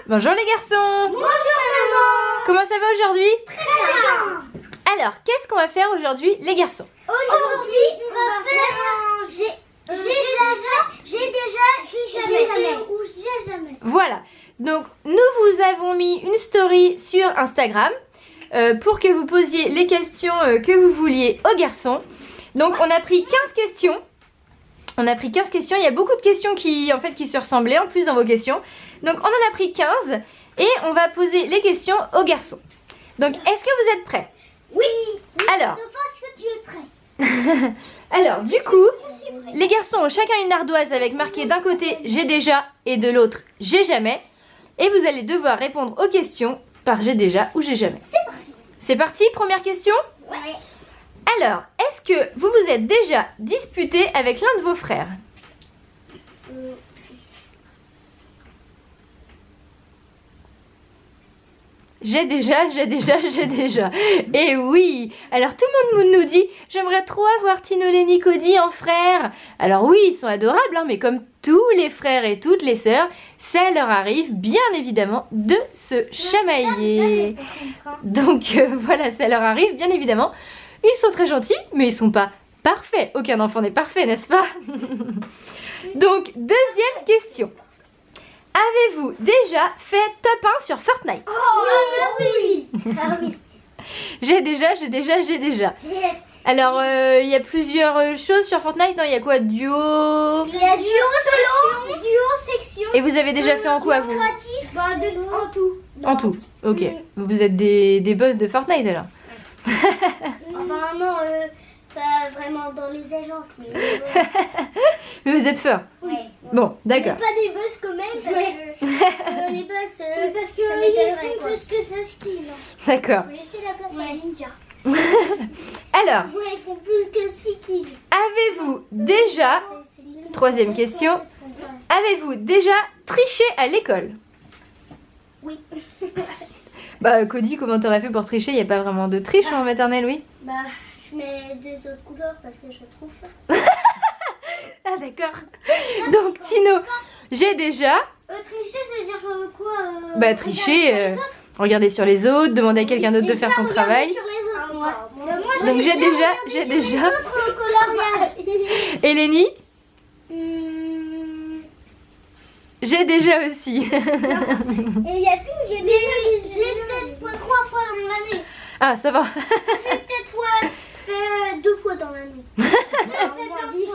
Bonjour les garçons. Bonjour maman. Comment ça va aujourd'hui? Très bien. Alors, qu'est-ce qu'on va faire aujourd'hui les garçons? Aujourd'hui, on va faire un j'ai jamais. Voilà, donc nous vous avons mis une story sur Instagram pour que vous posiez les questions que vous vouliez aux garçons. Donc on a pris 15 questions. Il y a beaucoup de questions qui se ressemblaient en plus dans vos questions. Donc on en a pris 15 et on va poser les questions aux garçons. Donc est-ce que vous êtes prêts? Oui. Alors, Est-ce que tu es prêt? alors du coup, les garçons ont chacun une ardoise avec marqué d'un côté j'ai déjà et de l'autre j'ai jamais. Et vous allez devoir répondre aux questions par j'ai déjà ou j'ai jamais. C'est parti. C'est parti, première question. Ouais. Alors, est-ce que vous vous êtes déjà disputé avec l'un de vos frères? J'ai déjà. Et oui, alors tout le monde nous dit, j'aimerais trop avoir Tino, Lenny, Cody en frères. Alors oui, ils sont adorables, hein, mais comme tous les frères et toutes les sœurs, ça leur arrive bien évidemment de se chamailler. Donc voilà, ça leur arrive bien évidemment. Ils sont très gentils, mais ils sont pas parfaits. Aucun enfant n'est parfait, n'est-ce pas? Donc, deuxième question. Avez-vous déjà fait top 1 sur Fortnite? Oh oui. Ah oui. J'ai déjà. Alors, il y a plusieurs choses sur Fortnite, non? Il y a quoi? Duo? Il y a duo solo, duo section. Et vous avez déjà fait en quoi, vous? Créatif. En tout. En tout, ok. Vous êtes des boss de Fortnite, alors? Enfin non, pas vraiment dans les agences, mais... Mais vous êtes fort. Ouais. Bon, d'accord. Pas des boss quand même, parce que les boss, parce qu'ils font plus que 16 kills. D'accord. Faut laisser la place à la ninja. Alors, Ouais, ils font plus que 6 kills. avez-vous déjà... Troisième question. Avez-vous déjà triché à l'école? Oui. Bah, Cody, comment t'aurais fait pour tricher? Il n'y a pas vraiment de triche en maternelle, oui? Bah, je mets des autres couleurs parce que je trouve pas. Ah, d'accord. Donc, Tino, j'ai déjà... Tricher, ça veut dire quoi Bah, tricher, regarder sur les autres, demander à quelqu'un d'autre de faire ton travail. Sur les autres, moi. Donc, j'ai déjà... Autre coloriage. Et Lenny? J'ai déjà aussi. Et il y a tout, j'ai peut-être fait 3 fois dans l'année. Ah, ça va. J'ai peut-être fait 2 fois dans l'année. Au moins 10.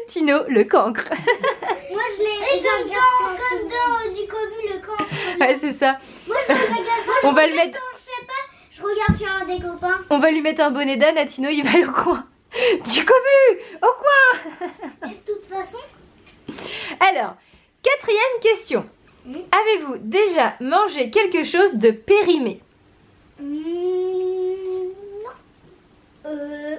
Tino, le cancre. Moi je l'ai comme dans du cobu, le cancre. Ouais, c'est ça. Moi je le regarde. On va le mettre... Je sais pas, je regarde sur un des copains. On va lui mettre un bonnet d'âne à Tino, il va aller au coin. Du cobu, au coin. Et de toute façon... Alors, quatrième question. Avez-vous déjà mangé quelque chose de périmé? Non.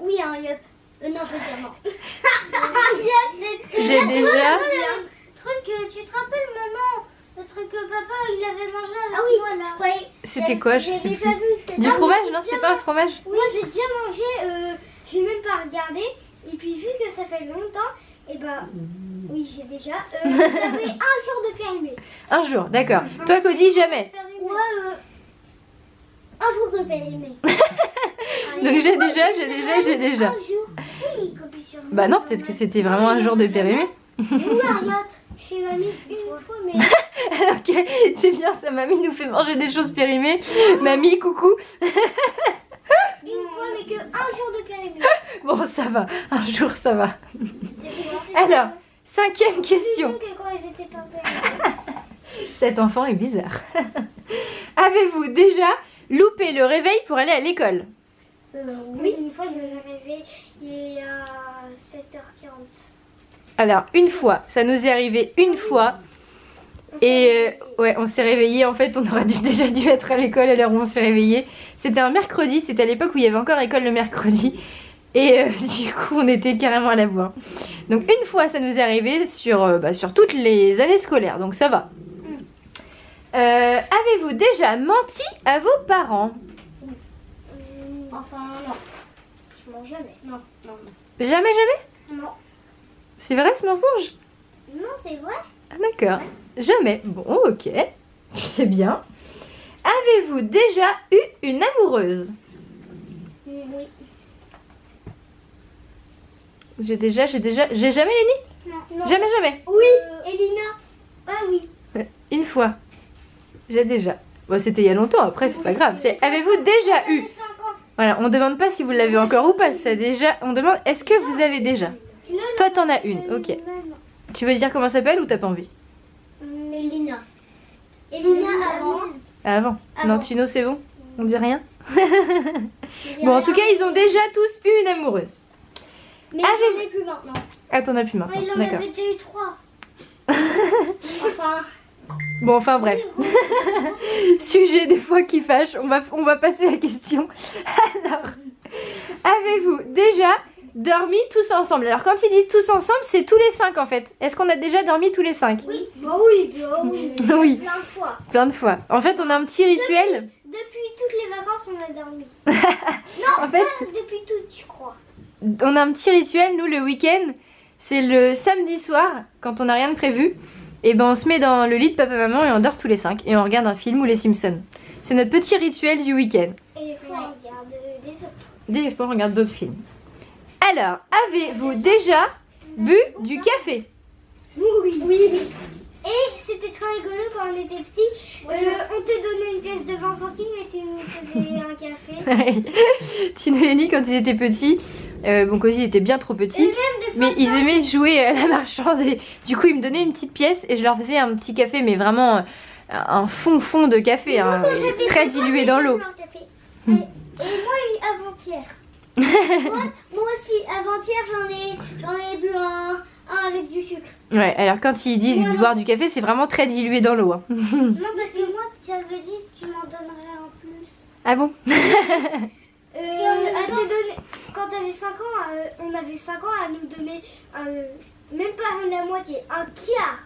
Oui, un yup. Non, je veux dire non. J'ai déjà... Truc, tu te rappelles maman? Le truc que papa il avait mangé avec moi là. Je croyais. C'était quoi? Je sais J'avais plus. pas vu. C'était Du fromage? Non, c'était pas un fromage? Oui, j'ai déjà mangé. J'ai même pas regardé. Et puis vu que ça fait longtemps, et bah oui j'ai déjà. Ça fait un jour de périmé. Un jour, d'accord. Toi, Cody, jamais. Ouais. Un jour de périmé. Donc j'ai déjà. Un jour. Oui, copie sur moi. Bah non, peut-être que c'était vraiment un jour de périmé. Oui, regarde. Chez mamie une fois, mais. Ok, c'est bien ça, mamie nous fait manger des choses périmées. Mamie, coucou. Une fois, mais que un jour de périmé. Bon, ça va, un jour ça va. Alors, cinquième question. Que quand ils étaient pas périmés. Cet enfant est bizarre. Avez-vous déjà loupé le réveil pour aller à l'école? Oui, une fois je me suis réveillée il y a 7h40. Alors, une fois, ça nous est arrivé une fois. Et ouais, on s'est réveillé. En fait, on aurait déjà dû être à l'école à l'heure où on s'est réveillé. C'était un mercredi, c'était à l'époque où il y avait encore école le mercredi. Et du coup, on était carrément à la bourre. Donc, une fois, ça nous est arrivé sur toutes les années scolaires. Donc, ça va. Avez-vous déjà menti à vos parents? Enfin, non. Je mens jamais. Non. Jamais? Non. C'est vrai ce mensonge? Non, c'est vrai. Ah, d'accord. Jamais. Bon, ok. C'est bien. Avez-vous déjà eu une amoureuse? Oui. J'ai jamais, Lénie? Non. Jamais. Oui, Elina. Ah oui. Une fois. J'ai déjà. Bon, c'était il y a longtemps, après c'est pas grave. C'est avez-vous déjà eu? Voilà, on demande pas si vous l'avez encore ou pas, ça déjà. On demande est-ce que vous avez déjà? Toi t'en as une, ok. Tu veux dire comment ça s'appelle ou t'as pas envie? Elina. Elina avant. Avant. Non, Tino, c'est bon? On dit rien? Bon, en tout cas, ils ont déjà tous eu une amoureuse. Mais j'en ai plus maintenant. Ah, t'en as plus maintenant. Il en D'accord. avait déjà eu 3. Enfin. Bon, enfin bref. Sujet des fois qui fâche. On va passer à la question. Alors, avez-vous déjà dormi tous ensemble? Alors, quand ils disent tous ensemble, c'est tous les 5 en fait. Est-ce qu'on a déjà dormi tous les 5? Oui. Bah oui. Oui. Plein de fois. Plein de fois. En fait, on a un petit rituel. Depuis toutes les vacances, on a dormi. Non, En fait, pas depuis toutes, je crois. on a un petit rituel, nous, le week-end. C'est le samedi soir, quand on n'a rien de prévu. Et ben on se met dans le lit de papa-maman et on dort tous les 5. Et on regarde un film ou les Simpsons. C'est notre petit rituel du week-end. Et des fois, on regarde des autres. Des fois, on regarde d'autres films. Alors, avez-vous déjà bu du café? Oui. Et c'était très rigolo quand on était petits. On te donnait une pièce de 20 centimes et tu nous faisais un café. Tino et Lenny, quand ils étaient petits, bon, Cozy était bien trop petit, Et même des mais fois, ils aimaient jouer à la marchande. Et du coup, ils me donnaient une petite pièce et je leur faisais un petit café, mais vraiment un fond de café, hein, très dilué dans l'eau. Et moi, avant-hier. moi aussi, avant-hier, j'en ai bu un avec du sucre. Ouais, alors quand ils disent boire du café, c'est vraiment très dilué dans l'eau. Hein. Non, parce que moi, j'avais dit que tu m'en donnerais en plus. Ah bon? Elle te donnait, quand tu avais 5 ans, on avait 5 ans à nous donner même pas la moitié, un quart.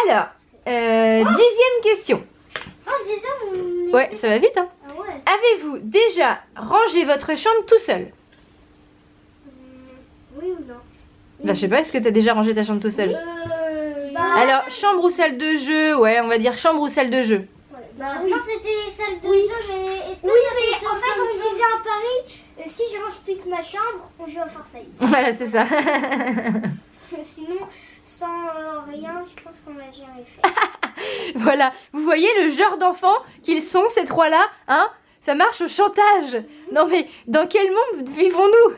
Alors, 10e question. Oh, déjà, on est... Ouais, ça va vite, hein. Ah ouais. Avez-vous déjà rangé votre chambre tout seul? Oui ou non? Bah, je sais pas, est-ce que t'as déjà rangé ta chambre tout seul? Alors, chambre ou salle de jeu? Ouais, on va dire chambre ou salle de jeu. Bah, quand c'était salle de jeu, oui, mais en fait, on me disait à Paris, si je range plus que ma chambre, on joue à Fortnite. Voilà, c'est ça. Sinon, sans rien, je pense qu'on l'a jamais fait. Voilà, vous voyez le genre d'enfants qu'ils sont, ces trois-là, hein? Ça marche au chantage. Non mais, dans quel monde vivons-nous?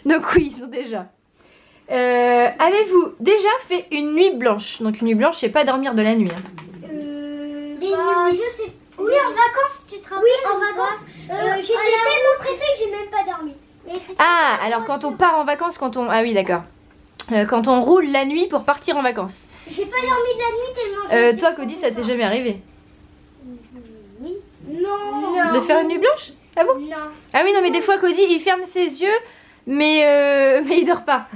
Donc oui, ils sont déjà. Avez-vous déjà fait une nuit blanche? Donc une nuit blanche, c'est pas dormir de la nuit. Hein. Je sais. Oui, en vacances, tu te rappelles? Oui, en vacances. J'étais tellement pressée que j'ai même pas dormi. Ah, alors quand on part en vacances, Ah oui, d'accord. Quand on roule la nuit pour partir en vacances. J'ai pas dormi de la nuit tellement. Toi, Cody, ça t'est jamais arrivé? Oui. Non. De faire une nuit blanche? Ah bon? Non. Ah oui, non, mais des fois, Cody, il ferme ses yeux, mais il dort pas.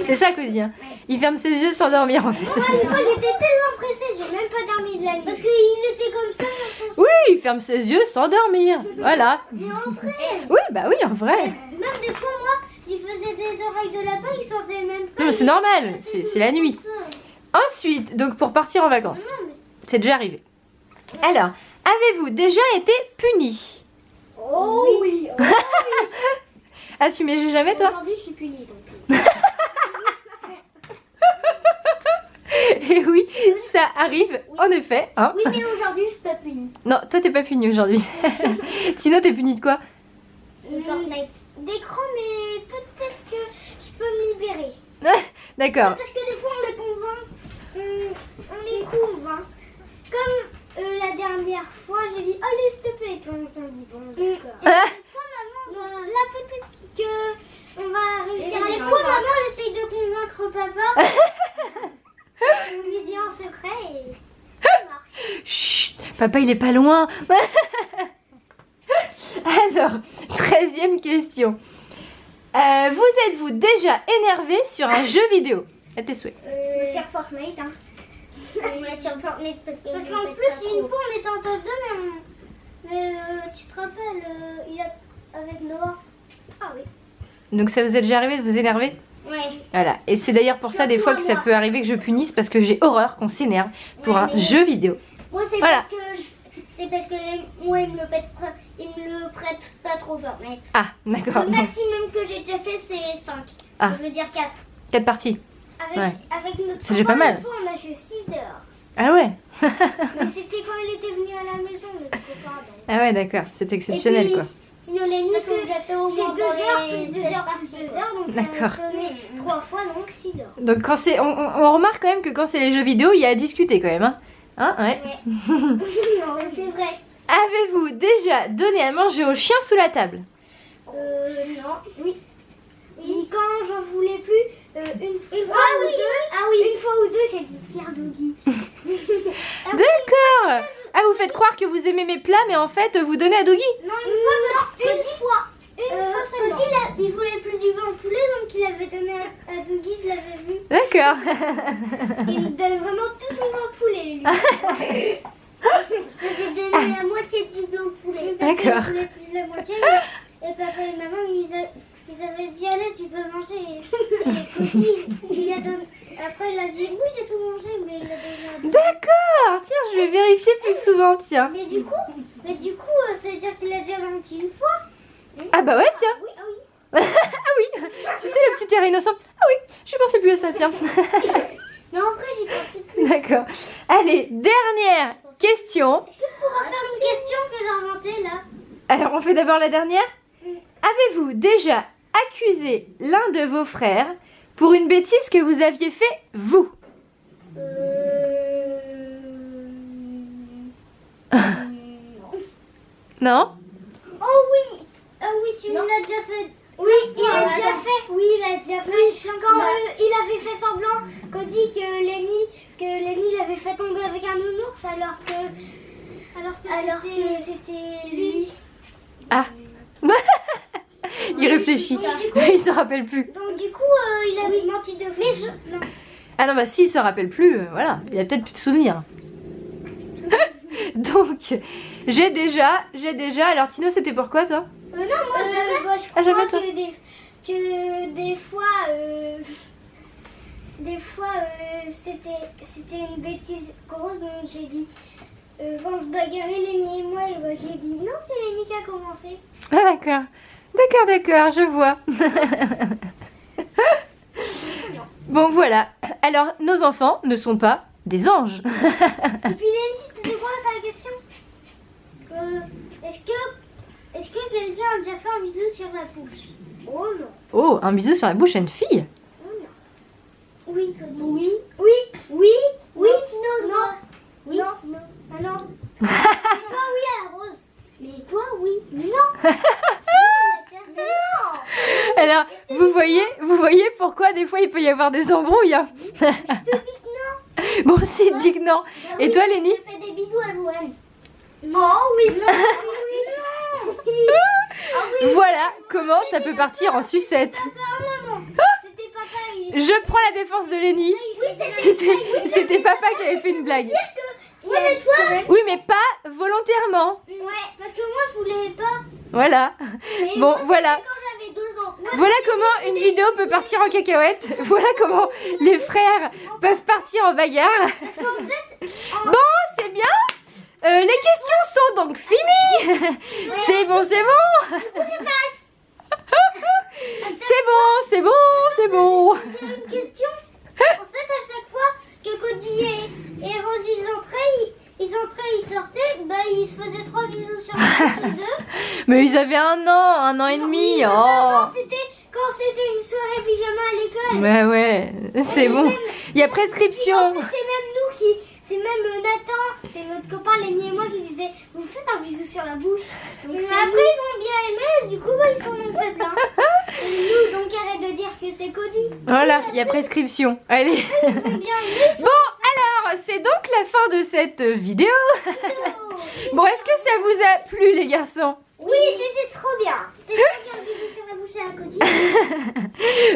C'est ça, Cody. Hein. Il ferme ses yeux sans dormir, en fait. Moi, une fois, j'étais tellement pressée, j'ai même pas dormi de la nuit. Parce qu'il était comme ça dans son... Oui, il ferme ses yeux sans dormir. Voilà. Mais en vrai. Oui, bah oui, en vrai. Même des fois, moi, j'y faisais des oreilles de lapin, ils sentaient même pas. Non, mais c'est normal, c'est la nuit. Ensuite, donc pour partir en vacances, c'est déjà arrivé. Alors, avez-vous déjà été puni? Oh oui. Ah, tu m'as jamais, toi? Aujourd'hui, je suis punie, donc. Et oui, ça arrive, en effet. Hein. Oui, mais aujourd'hui, je suis pas punie. Non, toi, t'es pas puni aujourd'hui. Tino, t'es puni de quoi? Fortnite. D'écran, mais peut-être que je peux me libérer. D'accord. Parce que des fois, on les convainc. On les convainc. Comme la dernière fois, j'ai dit, allez, s'il te plaît. Puis on s'en dit, bon, d'accord. Et des fois, maman, là, peut-être qu'on va réussir. Des fois, maman, elle essaye de convaincre papa. On lui dit en secret et ça marche. Chut, papa, il est pas loin. Alors, 13e question. Vous êtes-vous déjà énervé sur un jeu vidéo? À tes souhaits. Sur Fortnite, hein. Sur Fortnite parce qu'en plus, une fois, on était en top 2, mais tu te rappelles, avec Noah. Ah oui. Donc ça vous est déjà arrivé de vous énerver? Ouais. Voilà, et c'est d'ailleurs pour ça des fois que ça peut arriver que je punisse parce que j'ai horreur qu'on s'énerve pour un jeu vidéo. Moi c'est Voilà. parce que moi il me le prête pas trop Fortnite. Ah, d'accord. Le maximum que j'ai déjà fait c'est 5. Ah. Je veux dire 4. 4 parties. Avec notre C'est déjà pas mal. une fois, on a joué 6 heures. Ah ouais. Mais c'était quand il était venu à la maison, le copain. Ah ouais, d'accord, c'est exceptionnel quoi. Sinon les nuits sont déjà fait au moins c'est 2 heures plus 2 heures plus 2 heures, donc ça D'accord. a sonné 3 fois, donc 6 heures. Donc quand c'est, on remarque quand même que quand c'est les jeux vidéo, il y a à discuter quand même. Hein, ouais. Non, c'est vrai. Avez-vous déjà donné à manger au chien sous la table? Non, oui. Et quand j'en voulais plus, une fois ou deux, une fois ou deux, j'ai dit Pierre Doggy. D'accord. Ah, vous faites croire que vous aimez mes plats, mais en fait, vous donnez à Doggy? Non, une fois. Cody, il voulait plus du blanc poulet, donc il avait donné à Doggy, je l'avais vu. D'accord. Il donne vraiment tout son blanc poulet, lui. Je vais donner la moitié du blanc poulet. D'accord. Il voulait plus de la moitié. Et papa et maman, ils avaient dit allez, tu peux manger. Et Cody, il a donné. Après, il a dit oui, j'ai tout mangé, mais il a donné à Doggy. D'accord. Tiens, je vais vérifier plus souvent, tiens. Mais du coup, ça veut dire qu'il a déjà menti une fois. Ah bah ouais, tiens. Oui, ah oui. Ah oui. Tu sais, le petit air innocent. Ah oui, je pensais plus à ça, tiens. Mais en vrai, j'y pensais plus. D'accord. Allez, dernière question. Est-ce que tu pourras faire une question que j'ai inventée là? Alors, on fait d'abord la dernière. Avez-vous déjà accusé l'un de vos frères pour une bêtise que vous aviez fait, vous? Non? Oh oui! Ah oui, tu me l'as déjà fait. Oui, il l'a déjà fait. Oui, il l'a déjà fait. Quand il avait fait semblant qu'on dit que Lenny l'avait fait tomber avec un nounours alors que c'était lui. Ah. Il réfléchit. Il se rappelle plus. Donc du coup, il avait menti deux fois. Non. Ah non, bah s'il se rappelle plus, voilà, il a peut-être plus de souvenirs. Donc, j'ai déjà. Alors Tino, c'était pourquoi toi? Non, moi je Ah, crois jamais, toi. que des fois c'était une bêtise grosse, donc j'ai dit quand on se bagarrait Lenny et moi, et ben, j'ai dit non, c'est Lenny qui a commencé. Ah d'accord, je vois. Bon voilà, alors nos enfants ne sont pas des anges. Et puis Lenny, c'était quoi ta question? Est-ce que quelqu'un a déjà fait un bisou sur la bouche? Oh non. Oh, un bisou sur la bouche à une fille? Oh non. Oui, Cody. Oui, Tino, non. Oui, Tino. Ah non. Mais toi, oui, à la rose. Mais toi, oui. Non. Non. Alors, vous voyez pourquoi des fois il peut y avoir des embrouilles, hein. Je te dis que non. Bon, c'est dit que non. Et toi, Lenny? Je fais des bisous à Louane. Oh oui, non. Voilà comment ça peut partir en sucette. C'était papa. Je prends la défense de Lenny. C'était papa qui avait fait une blague. Ouais, toi. Oui, mais pas volontairement. Ouais, parce que moi je voulais pas. Voilà. Et Bon, moi, voilà. quand j'avais 2 ans. Voilà comment une vidéo peut partir en cacahuète. Voilà comment les frères peuvent partir en bagarre. Parce qu'en fait, Bon, c'est bien. Les questions sont donc finies. C'est bon. C'est bon. j'ai une question. En fait, à chaque fois que Cody et Rose ils sortaient, bah ils se faisaient 3 bisous sur la bouche d'eux. Mais ils avaient un an et demi. Oui, Oh. quand c'était une soirée pyjama à l'école. Ouais, c'est bon. Il y a En prescription. plus, c'est même nous qui. C'est même Nathan, c'est notre copain Lenny et moi qui disait vous faites un bisou sur la bouche. Donc, après ils ont bien aimé, du coup bah, ils s'en ont fait plein. Et nous donc arrête de dire que c'est Cody. Voilà, il y a prescription. Allez. Ils ont bien aimé. Bon, alors, c'est donc la fin de cette vidéo. Bon, est-ce que ça vous a plu, les garçons? Oui, c'était trop bien. C'était trop bien le bisou sur la bouche à Cody.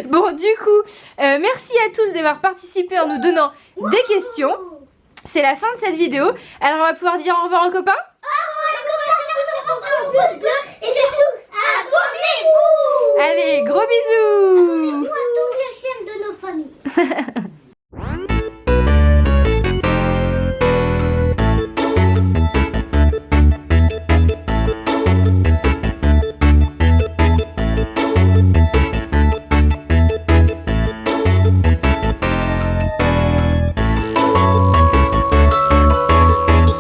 Bon, du coup, merci à tous d'avoir participé en nous donnant des questions. C'est la fin de cette vidéo. Alors, on va pouvoir dire au revoir aux copains. Au revoir les copains, surtout pensez au pouce bleu et surtout abonnez-vous. Allez, gros bisous. Abonnez-vous à toutes les chaînes de nos